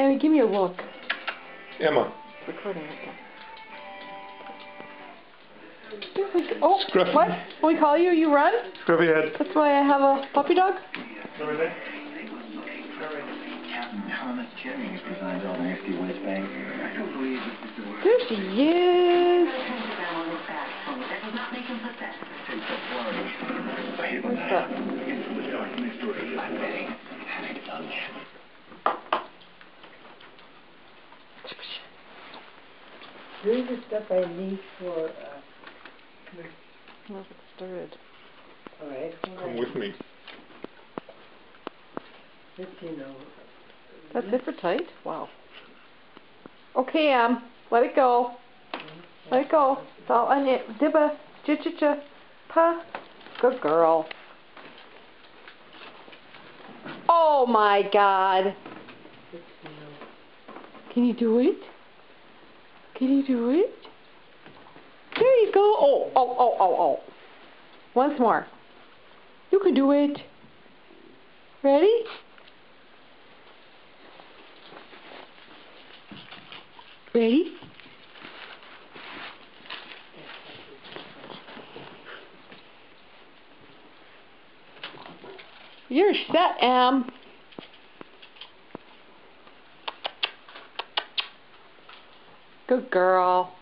Sammy, give me a look. Emma. Recording right now. Oh, Scruffy. what? When we call you, you run? Scruffy head. That's why I have a puppy dog? Over There she is. What's that? Here's the stuff I need for, Let's get started. alright, Come with me. Just, you know. That's it for tight? Wow. Okay, let it go. Let it go. It's all on it. Dibba. Ch-ch-ch. Pa. Good girl. Oh my God. Can you do it? Can you do it? There you go. Oh, oh, oh, oh, oh. Once more. You can do it. Ready? Ready? You're set, Em. Good girl.